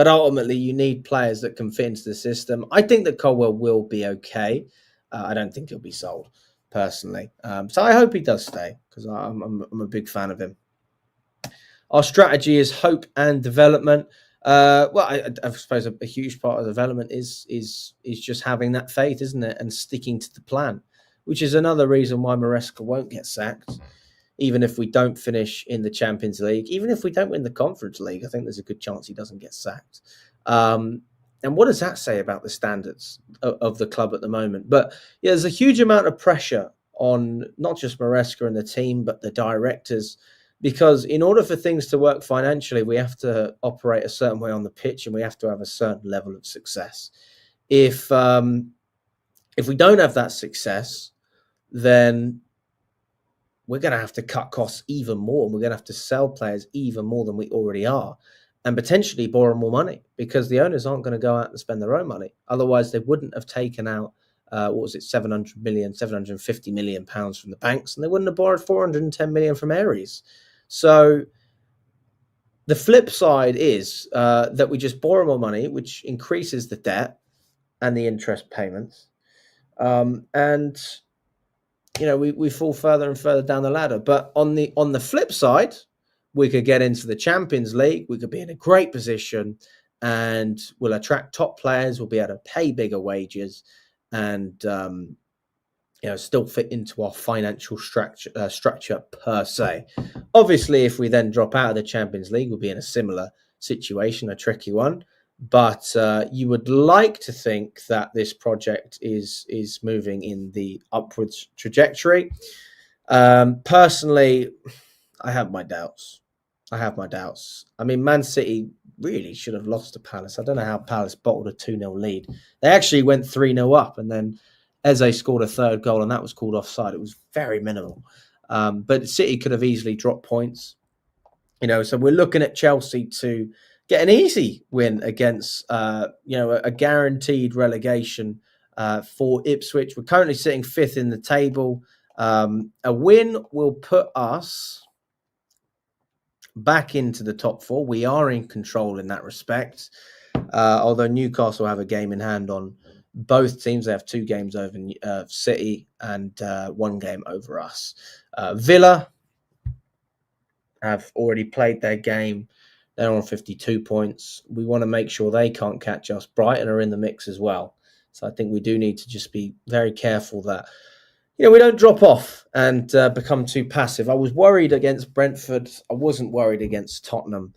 ultimately, you need players that can fit into the system. I think that Colwell will be okay. I don't think he'll be sold, personally. So I hope he does stay, because I'm a big fan of him. Our strategy is hope and development. Well, I suppose a huge part of development is just having that faith, isn't it? And sticking to the plan, which is another reason why Maresca won't get sacked. Even if we don't finish in the Champions League, even if we don't win the Conference League, I think there's a good chance he doesn't get sacked. And what does that say about the standards of the club at the moment? But yeah, there's a huge amount of pressure on not just Maresca and the team, but the directors, because in order for things to work financially, we have to operate a certain way on the pitch and we have to have a certain level of success. If we don't have that success, then we're going to have to cut costs even more. We're going to have to sell players even more than we already are, and potentially borrow more money, because the owners aren't going to go out and spend their own money. Otherwise, they wouldn't have taken out, 750 million pounds from the banks, and they wouldn't have borrowed 410 million from Ares. So the flip side is that we just borrow more money, which increases the debt and the interest payments. And we fall further and further down the ladder. But on the flip side, we could get into the Champions League. We could be in a great position, and we'll attract top players. We'll be able to pay bigger wages, and still fit into our financial structure per se. Obviously, if we then drop out of the Champions League, we'll be in a similar situation, a tricky one. But you would like to think that this project is moving in the upwards trajectory. Personally, I have my doubts. I mean, Man City really should have lost to Palace. I don't know how Palace bottled a 2-0 lead. They actually went 3-0 up, and then Eze scored a third goal, and that was called offside. It was very minimal. But City could have easily dropped points. So we're looking at Chelsea to get an easy win against, a guaranteed relegation for Ipswich. We're currently sitting 5th in the table. A win will put us back into the top 4. We are in control in that respect. Although Newcastle have a game in hand on both teams. They have 2 games over City and 1 game over us. Villa have already played their game. They're on 52 points. We want to make sure they can't catch us. Brighton are in the mix as well. So I think we do need to just be very careful that, we don't drop off and become too passive. I was worried against Brentford. I wasn't worried against Tottenham.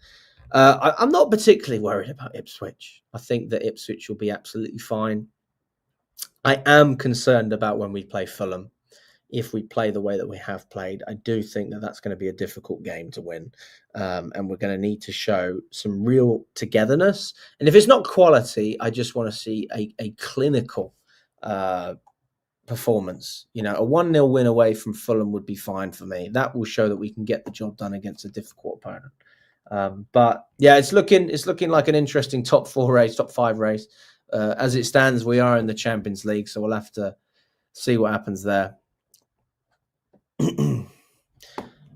I'm not particularly worried about Ipswich. I think that Ipswich will be absolutely fine. I am concerned about when we play Fulham. If we play the way that we have played, I do think that that's going to be a difficult game to win. And we're going to need to show some real togetherness. And if it's not quality, I just want to see a clinical performance. You know, a 1-0 win away from Fulham would be fine for me. That will show that we can get the job done against a difficult opponent. But yeah, it's looking like an interesting top 4 race, top 5 race. As it stands, we are in the Champions League, so we'll have to see what happens there. We've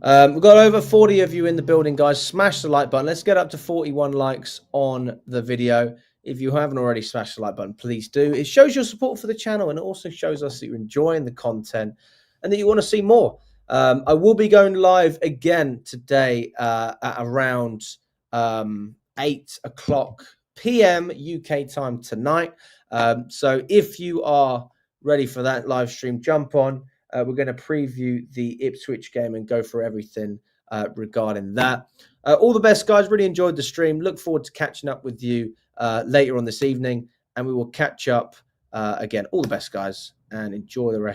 got over 40 of you in the building, guys. Smash the like button. Let's get up to 41 likes on the video. If you haven't already smashed the like button, please do. It shows your support for the channel, and it also shows us that you're enjoying the content and that you want to see more. I will be going live again today at around 8 o'clock p.m. UK time tonight. So if you are ready for that live stream, jump on. We're going to preview the Ipswich game and go through everything regarding that. All the best, guys. Really enjoyed the stream. Look forward to catching up with you later on this evening, and we will catch up again. All the best, guys, and enjoy the rest.